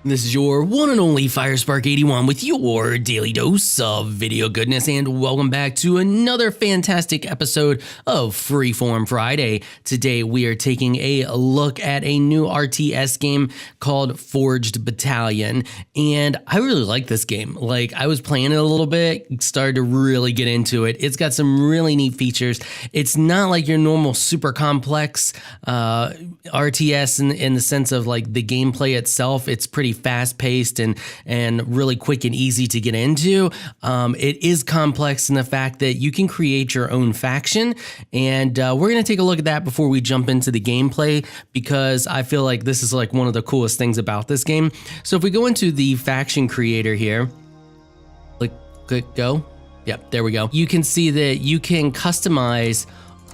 This is your one and only Firespark81 with your daily dose of video goodness, and welcome back to another fantastic episode of Freeform Friday. Today we are taking a look at a new RTS game called Forged Battalion, and I really like this game. Like, I was playing it a little bit, started to really get into it. It's got some really neat features. It's not like your normal super complex RTS in the sense of like the gameplay itself. It's pretty fast-paced and really quick and easy to get into. It is complex in the fact that you can create your own faction, and we're going to take a look at that before we jump into the gameplay, because I feel like this is like one of the coolest things about this game. So if we go into the faction creator here, click go. Yep, there we go. You can see that you can customize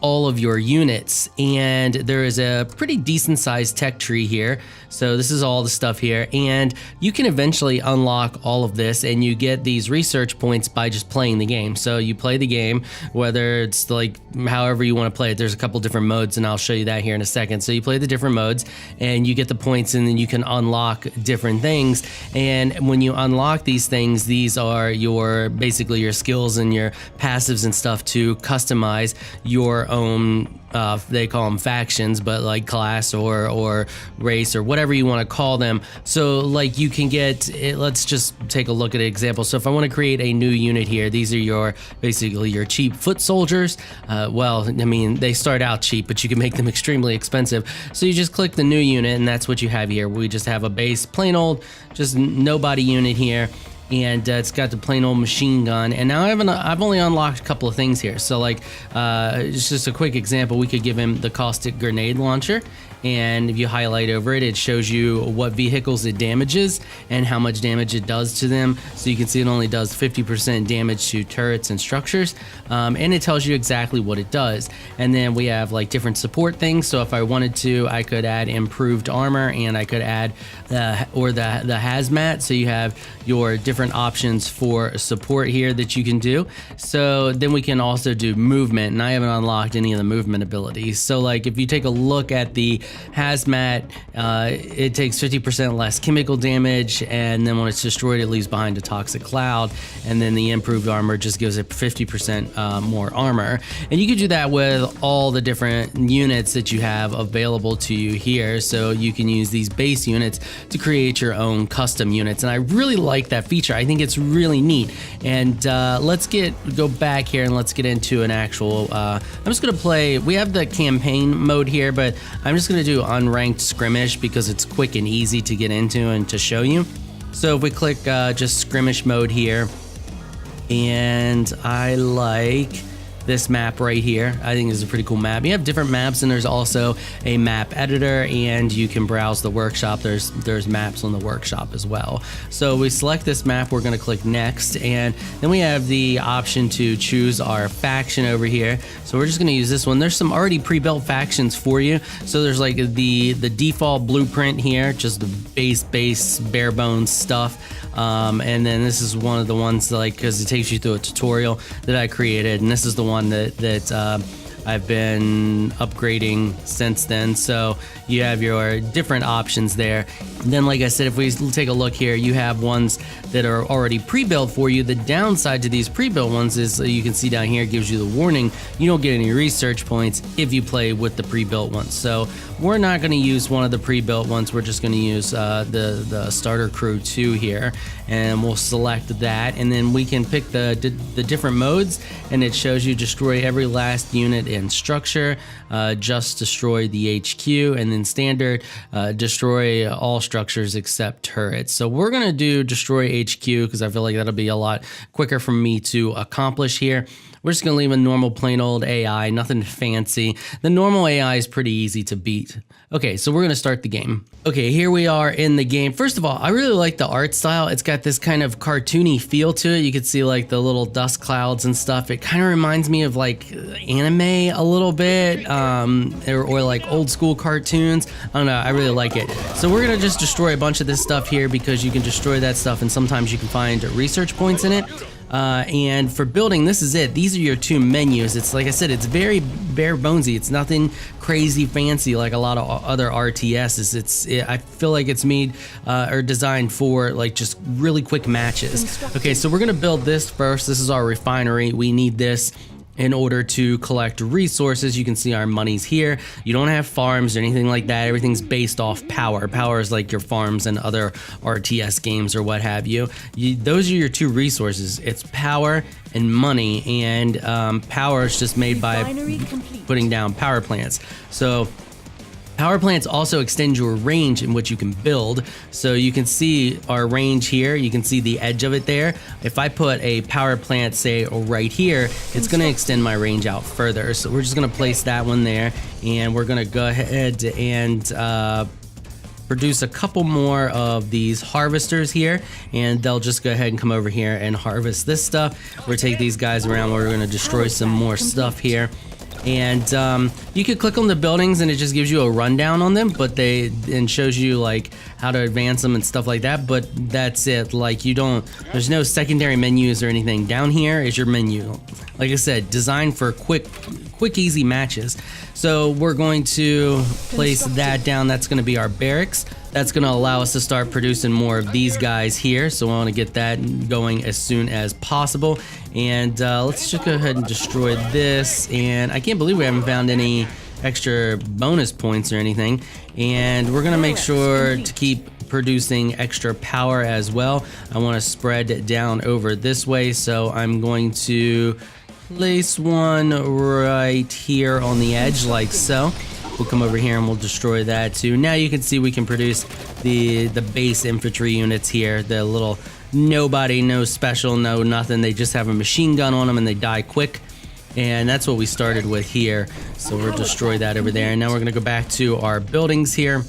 all of your units, and there is a pretty decent sized tech tree here. So this is all the stuff here, and you can eventually unlock all of this, and you get these research points by just playing the game. So you play the game, whether it's like however you want to play it. There's a couple different modes, and I'll show you that here in a second. So you play the different modes and you get the points, and then you can unlock different things. And when you unlock these things, these are your basically your skills and your passives and stuff to customize your own they call them factions, but like class or race or whatever you want to call them. So like you can get it, let's just take a look at an example. So if I want to create a new unit here, these are your basically your cheap foot soldiers. Well, I mean, they start out cheap, but you can make them extremely expensive. So you just click the new unit, and that's what you have here. We just have a base plain old just nobody unit here, and it's got the plain old machine gun. And now I've only unlocked a couple of things here. So like it's just a quick example. We could give him the Caustic grenade launcher, and if you highlight over it, it shows you what vehicles it damages and how much damage it does to them. So you can see it only does 50% damage to turrets and structures, and it tells you exactly what it does. And then we have like different support things. So if I wanted to, I could add improved armor, and I could add the hazmat. So you have your different options for support here that you can do. So then we can also do movement, and I haven't unlocked any of the movement abilities. So like if you take a look at the hazmat, it takes 50% less chemical damage, and then when it's destroyed, it leaves behind a toxic cloud. And then the improved armor just gives it 50% more armor. And you can do that with all the different units that you have available to you here. So you can use these base units to create your own custom units, and I really like that feature. I think it's really neat. And let's go back here and let's get into an actual I'm just gonna play. We have the campaign mode here, but I'm just gonna do unranked skirmish because it's quick and easy to get into and to show you. So if we click just skirmish mode here, and I like this map right here. I think this is a pretty cool map. You have different maps, and there's also a map editor, and you can browse the workshop. There's maps on the workshop as well. So we select this map, we're gonna click next, and then we have the option to choose our faction over here. So we're just gonna use this one. There's some already pre-built factions for you. So there's like the default blueprint here, just the base bare bones stuff. And then this is one of the ones that, like, because it takes you through a tutorial that I created, and this is the one that I've been upgrading since then. So you have your different options there. And then, like I said, if we take a look here, you have ones that are already pre-built for you. The downside to these pre-built ones is, you can see down here, it gives you the warning, you don't get any research points if you play with the pre-built ones. So we're not going to use one of the pre-built ones. We're just going to use the starter crew 2 here, and we'll select that, and then we can pick the different modes, and it shows you destroy every last unit in structure, just destroy the HQ, and then standard, destroy all structures except turrets. So we're going to do destroy HQ because I feel like that'll be a lot quicker for me to accomplish here. We're just gonna leave a normal plain old AI, nothing fancy. The normal AI is pretty easy to beat. Okay, so we're gonna start the game. Okay, here we are in the game. First of all, I really like the art style. It's got this kind of cartoony feel to it. You can see like the little dust clouds and stuff. It kind of reminds me of like anime a little bit, or like old school cartoons. I don't know, I really like it. So we're gonna just destroy a bunch of this stuff here because you can destroy that stuff and sometimes you can find research points in it. And for building, this is it. These are your two menus. It's like I said, it's very bare bonesy. It's nothing crazy fancy like a lot of other RTSs. I feel like it's made or designed for like just really quick matches. Okay, so we're gonna build this first. This is our refinery. We need this in order to collect resources. You can see our money's here. You don't have farms or anything like that. Everything's based off power. Power is like your farms and other RTS games or what have you. Those are your two resources. It's power and money, and power is just made by putting down power plants. So power plants also extend your range in which you can build. So you can see our range here. You can see the edge of it there. If I put a power plant, say, right here, it's going to extend my range out further. So we're just going to place that one there, and we're going to go ahead and produce a couple more of these harvesters here, and they'll just go ahead and come over here and harvest this stuff. We'll take these guys around. We're going to destroy some more stuff here. And you could click on the buildings and it just gives you a rundown on them, but and shows you like how to advance them and stuff like that. But that's it. Like there's no secondary menus or anything. Down here is your menu. Like I said, designed for quick, easy matches. So we're going to place that down. That's going to be our barracks. That's going to allow us to start producing more of these guys here. So I want to get that going as soon as possible. And let's just go ahead and destroy this. And I can't believe we haven't found any extra bonus points or anything. And we're going to make sure to keep producing extra power as well. I want to spread it down over this way. So I'm going to place one right here on the edge like so. We'll come over here and we'll destroy that too. Now you can see we can produce the base infantry units here. The little nobody, no special, no nothing. They just have a machine gun on them and they die quick. And that's what we started with here. So we'll destroy that over there. And now we're going to go back to our buildings here.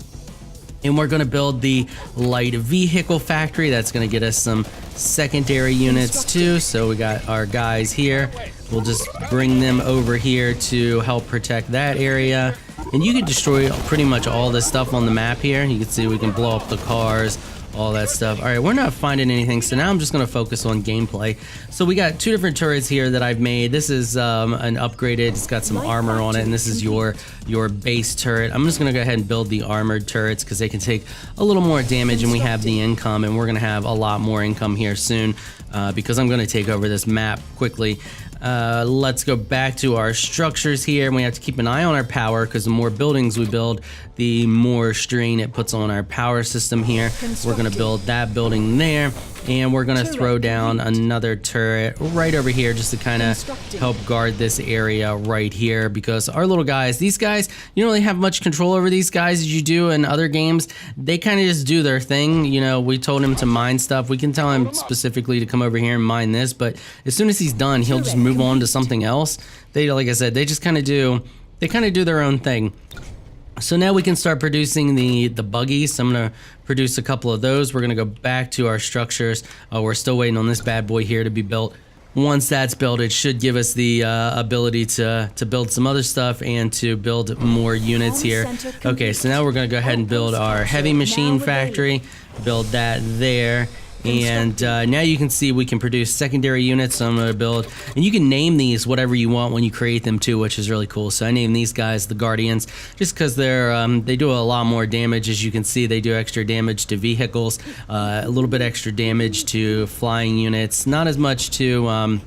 And we're going to build the light vehicle factory. That's going to get us some secondary units too. So we got our guys here. We'll just bring them over here to help protect that area. And you can destroy pretty much all this stuff on the map here. You can see we can blow up the cars, all that stuff. All right, we're not finding anything, so now I'm just going to focus on gameplay. So we got two different turrets here that I've made. This is an upgraded, it's got some armor on it, and this is your base turret. I'm just going to go ahead and build the armored turrets because they can take a little more damage, and we have the income, and we're going to have a lot more income here soon because I'm going to take over this map quickly. Let's go back to our structures here, and we have to keep an eye on our power because the more buildings we build, the more strain it puts on our power system here. We're going to build that building there, and we're going to throw down another turret right over here just to kind of help guard this area right here, because our little guys, these guys, you don't really have much control over these guys as you do in other games. They kind of just do their thing. You know, we told him to mine stuff. We can tell him specifically to come over here and mine this, but as soon as he's done, he'll just move on to something else. They, like I said, they just kind of do their own thing. So now we can start producing the buggies. So I'm gonna produce a couple of those. We're gonna go back to our structures. We're still waiting on this bad boy here to be built. Once that's built, it should give us the ability to build some other stuff and to build more units here. Okay, so now we're gonna go ahead and build our heavy machine factory. Build that there. And now you can see we can produce secondary units. So I'm going to build, and you can name these whatever you want when you create them too, which is really cool. So I named these guys the Guardians just because they do a lot more damage. As you can see, they do extra damage to vehicles, a little bit extra damage to flying units, not as much to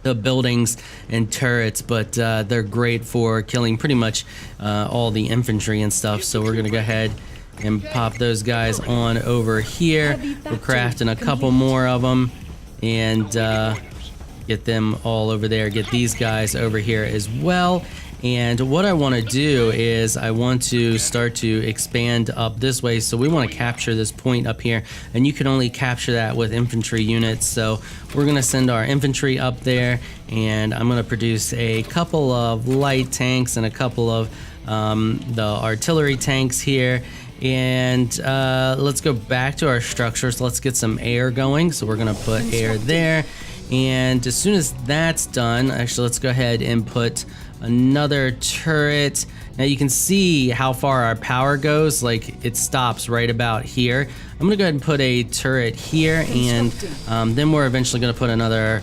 the buildings and turrets, but they're great for killing pretty much all the infantry and stuff. So we're going to go ahead and pop those guys on over here. We're crafting a couple more of them and get them all over there. Get these guys over here as well. And what I want to do is I want to start to expand up this way. So we want to capture this point up here, and you can only capture that with infantry units. So we're going to send our infantry up there, and I'm going to produce a couple of light tanks and a couple of the artillery tanks here. And let's go back to our structures. Let's get some air going. So we're gonna put air there. And as soon as that's done, actually let's go ahead and put another turret Now you can see how far our power goes, like it stops right about here. I'm gonna go ahead and put a turret here, and then we're eventually gonna put another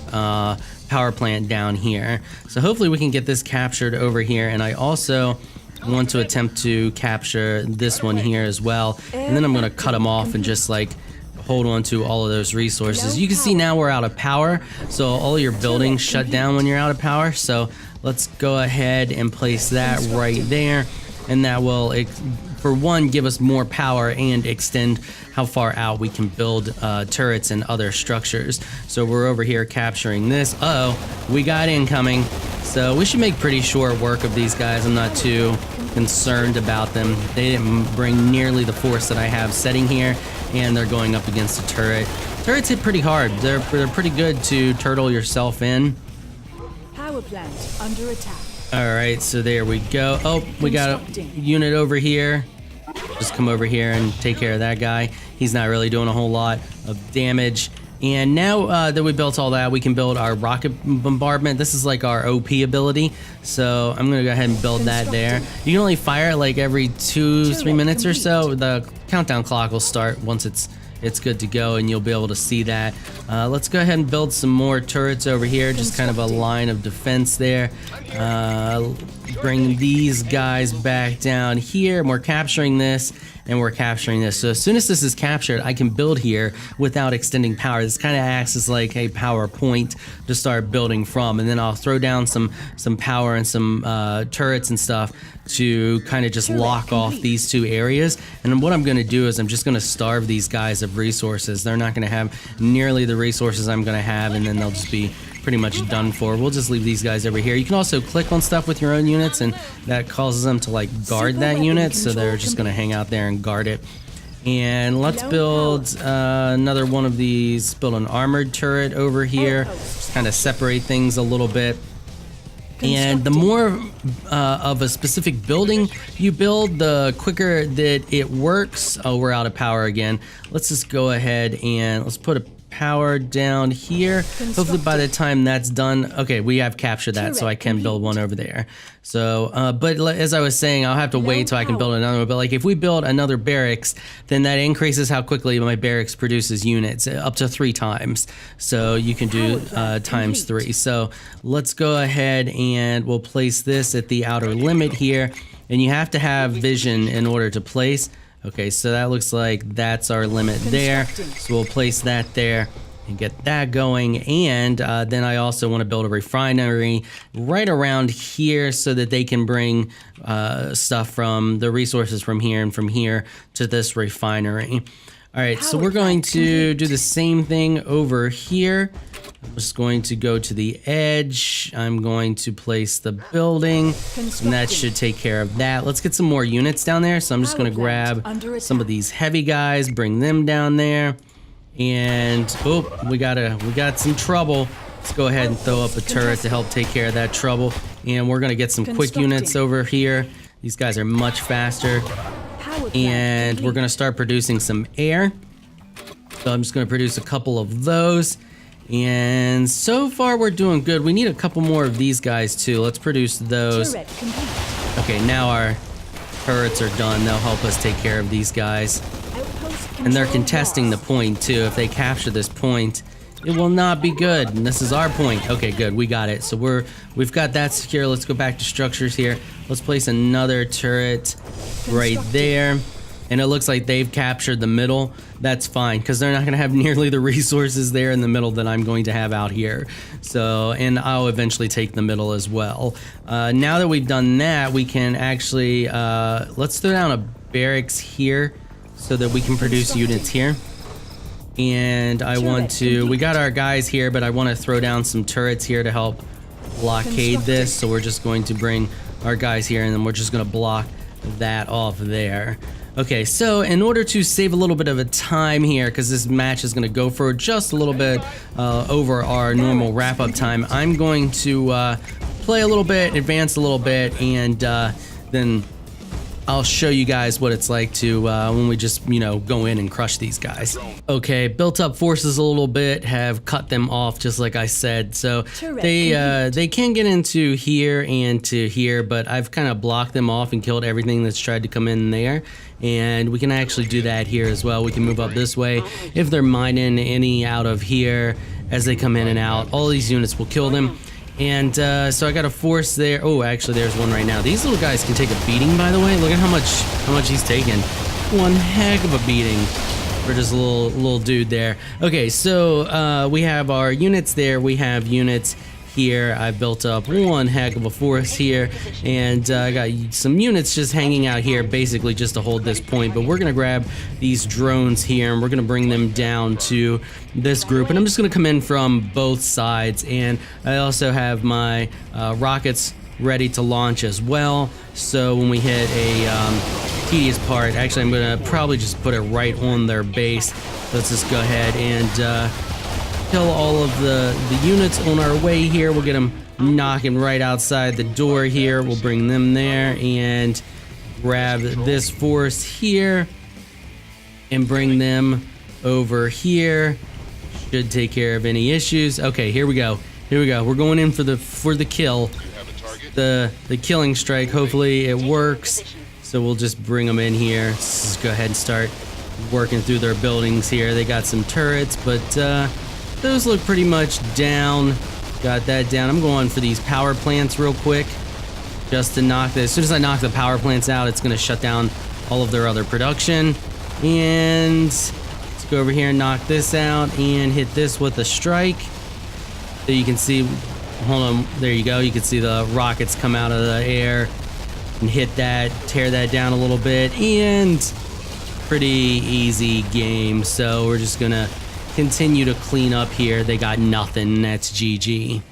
power plant down here. So hopefully we can get this captured over here, and I also want to attempt to capture this one here as well. And then I'm gonna cut them off and just like hold on to all of those resources. You can see now we're out of power, so all your buildings shut down when you're out of power. So let's go ahead and place that right there, and that will, for one, give us more power and extend how far out we can build turrets and other structures. So we're over here capturing this. We got incoming, so we should make pretty short work of these guys. I'm not too concerned about them. They didn't bring nearly the force that I have setting here, and they're going up against a turret. Turrets hit pretty hard. They're pretty good to turtle yourself in. Power plant under attack. All right, so there we go. Oh, we got a unit over here. Just come over here and take care of that guy. He's not really doing a whole lot of damage. And now that we built all that, we can build our rocket bombardment. This is like our OP ability. So I'm gonna go ahead and build that there. You can only fire it like every 2-3 minutes or so. The countdown clock will start once it's good to go, and you'll be able to see that. Let's go ahead and build some more turrets over here, just kind of a line of defense there. Bring these guys back down here, and we're capturing this, and we're capturing this. So as soon as this is captured, I can build here without extending power. This kind of acts as like a power point to start building from, and then I'll throw down some power and some turrets and stuff to kind of just lock off these two areas. And then what I'm going to do is I'm just going to starve these guys of resources. They're not going to have nearly the resources I'm going to have, and then they'll just be pretty much done for. We'll just leave these guys over here. You can also click on stuff with your own units, and that causes them to like guard that unit, so they're just going to hang out there and guard it. And let's build another one of these. Build an armored turret over here. Just kind of separate things a little bit. And the more of a specific building you build, the quicker that it works. Oh, we're out of power again. Let's just go ahead and let's put a power down here. Hopefully by the time that's done, okay, we have captured that, so I can build one over there. So, but as I was saying, I'll have to wait till I can build another one. But like if we build another barracks, then that increases how quickly my barracks produces units, up to 3 times. So you can do times 3. So let's go ahead and we'll place this at the outer limit here. And you have to have vision in order to place. Okay, so that looks like that's our limit there. So we'll place that there and get that going. And then I also want to build a refinery right around here so that they can bring stuff from the resources from here and from here to this refinery. All right, so we're going to do the same thing over here. I'm just going to go to the edge. I'm going to place the building, and that should take care of that. Let's get some more units down there. So I'm just going to grab some of these heavy guys, bring them down there, and oh, we got some trouble. Let's go ahead and throw up a turret to help take care of that trouble. And we're going to get some quick units over here. These guys are much faster. And we're going to start producing some air. So I'm just going to produce a couple of those. And so far we're doing good. We need a couple more of these guys too. Let's produce those. Okay, now our turrets are done. They'll help us take care of these guys. And they're contesting the point too. If they capture this point, it will not be good. And this is our point. Okay, good. We got it. So we've got that secure. Let's go back to structures here. Let's place another turret right there. And it looks like they've captured the middle. That's fine, because they're not going to have nearly the resources there in the middle that I'm going to have out here. So, and I'll eventually take the middle as well. Now that we've done that, we can actually, let's throw down a barracks here so that we can produce units here. And I want to, we got our guys here, but I want to throw down some turrets here to help blockade this. So we're just going to bring our guys here, and then we're just going to block that off there. Okay, so in order to save a little bit of a time here, because this match is going to go for just a little bit over our normal wrap-up time, I'm going to play a little bit, advance a little bit, and then I'll show you guys what it's like to when we just, go in and crush these guys. Okay, built up forces a little bit, have cut them off just like I said. So they can get into here and to here, but I've kind of blocked them off and killed everything that's tried to come in there. And we can actually do that here as well. We can move up this way. If they're mining any out of here as they come in and out, all these units will kill them. And so I got a force there. Oh, actually, there's one right now. These little guys can take a beating, by the way. Look at how much he's taking. One heck of a beating for just a little dude there. Okay, so we have our units there. We have units here. I built up one heck of a force here, and I got some units just hanging out here, basically just to hold this point. But we're gonna grab these drones here, and we're gonna bring them down to this group, and I'm just gonna come in from both sides. And I also have my rockets ready to launch as well, so when we hit a tedious part, actually I'm gonna probably just put it right on their base. Let's just go ahead and kill all of the units on our way here. We'll get them knocking right outside the door here. We'll bring them there and grab this force here and bring them over here. Should take care of any issues. Okay, here we go. We're going in for the kill. The killing strike. Hopefully it works. So we'll just bring them in here. Let's just go ahead and start working through their buildings here. They got some turrets, but those look pretty much down. Got that down. I'm going for these power plants real quick just to knock this. As soon as I knock the power plants out, it's going to shut down all of their other production. And let's go over here and knock this out and hit this with a strike. So you can see, hold on, there you go. You can see the rockets come out of the air and hit that, tear that down a little bit, and pretty easy game. So we're just going to continue to clean up here. They got nothing. That's GG.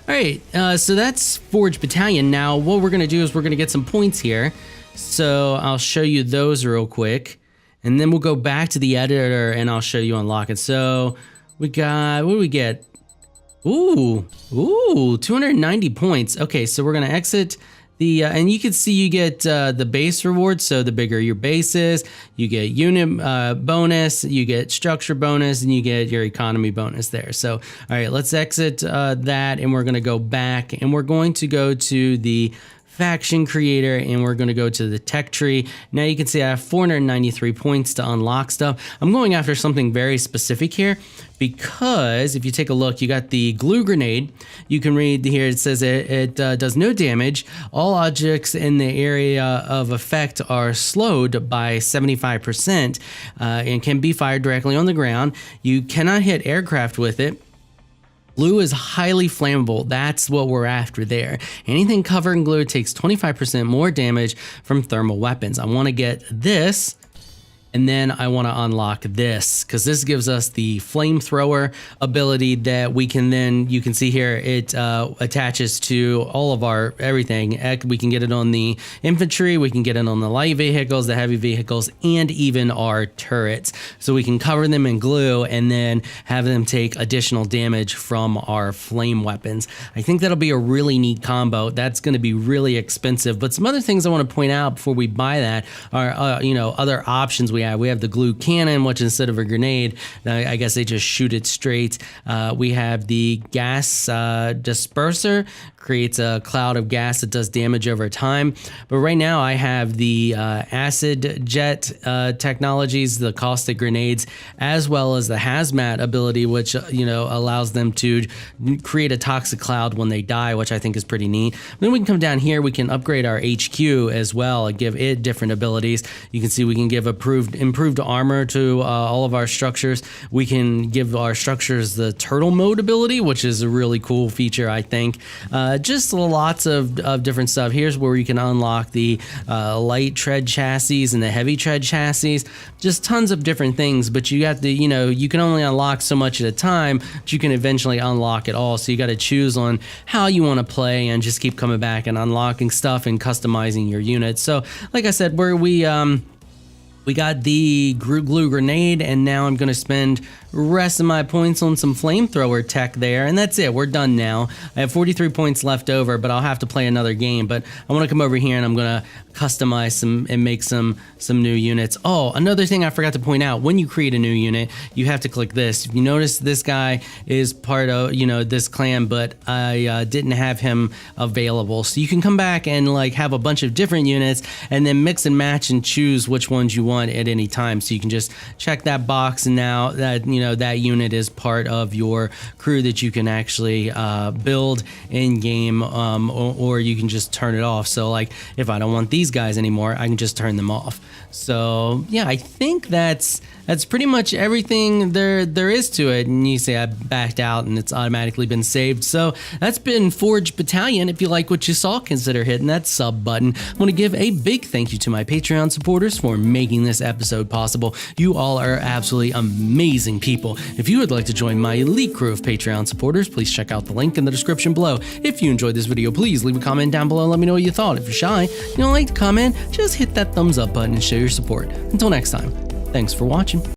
All right, so that's Forged Battalion. Now what we're gonna do is we're gonna get some points here. So I'll show you those real quick, and then we'll go back to the editor and I'll show you unlock it. So we got, what do we get? Ooh, 290 points. Okay, so we're gonna exit the, and you can see you get the base reward. So the bigger your base is, you get unit bonus, you get structure bonus, and you get your economy bonus there. So, all right, let's exit that, and we're gonna go back, and we're going to go to the faction creator, and we're going to go to the tech tree. Now you can see I have 493 points to unlock stuff. I'm going after something very specific here, because if you take a look, you got the glue grenade. You can read here, it says it does no damage. All objects in the area of effect are slowed by 75% and can be fired directly on the ground. You cannot hit aircraft with it. Glue is highly flammable. That's what we're after there. Anything covered in glue takes 25% more damage from thermal weapons. I want to get this, and then I want to unlock this, because this gives us the flamethrower ability that we can then, you can see here, it attaches to all of our everything. We can get it on the infantry, we can get it on the light vehicles, the heavy vehicles, and even our turrets. So we can cover them in glue and then have them take additional damage from our flame weapons. I think that'll be a really neat combo. That's going to be really expensive, but some other things I want to point out before we buy that are, other options we have the glue cannon, which instead of a grenade, I guess they just shoot it straight. We have the gas disperser, creates a cloud of gas that does damage over time. But right now I have the acid jet technologies, the caustic grenades, as well as the hazmat ability, which allows them to create a toxic cloud when they die, which I think is pretty neat. Then we can come down here, we can upgrade our HQ as well and give it different abilities. You can see we can give improved armor to all of our structures. We can give our structures the turtle mode ability, which is a really cool feature, I think. Just lots of different stuff. Here's where you can unlock the light tread chassis and the heavy tread chassis. Just tons of different things, but you got the, you can only unlock so much at a time, but you can eventually unlock it all. So you got to choose on how you want to play and just keep coming back and unlocking stuff and customizing your units. So like I said, we We got the glue grenade, and now I'm going to spend rest of my points on some flamethrower tech there, and that's it. We're done now. I have 43 points left over, but I'll have to play another game. But I want to come over here and I'm going to customize some and make some new units. Oh, another thing I forgot to point out, when you create a new unit, you have to click this. If you notice, this guy is part of, this clan, but I didn't have him available. So you can come back and like have a bunch of different units and then mix and match and choose which ones you want at any time. So you can just check that box, and now that that unit is part of your crew that you can actually build in game, or you can just turn it off. So like if I don't want these guys anymore, I can just turn them off. So yeah, I think that's pretty much everything there is to it. And you say I backed out and it's automatically been saved. So that's been Forged Battalion. If you like what you saw, consider hitting that sub button. I want to give a big thank you to my Patreon supporters for making this episode possible. You all are absolutely amazing people. If you would like to join my elite crew of Patreon supporters, please check out the link in the description below. If you enjoyed this video, please leave a comment down below and let me know what you thought. If you're shy, you don't like to comment, just hit that thumbs up button and show your support. Until next time, thanks for watching.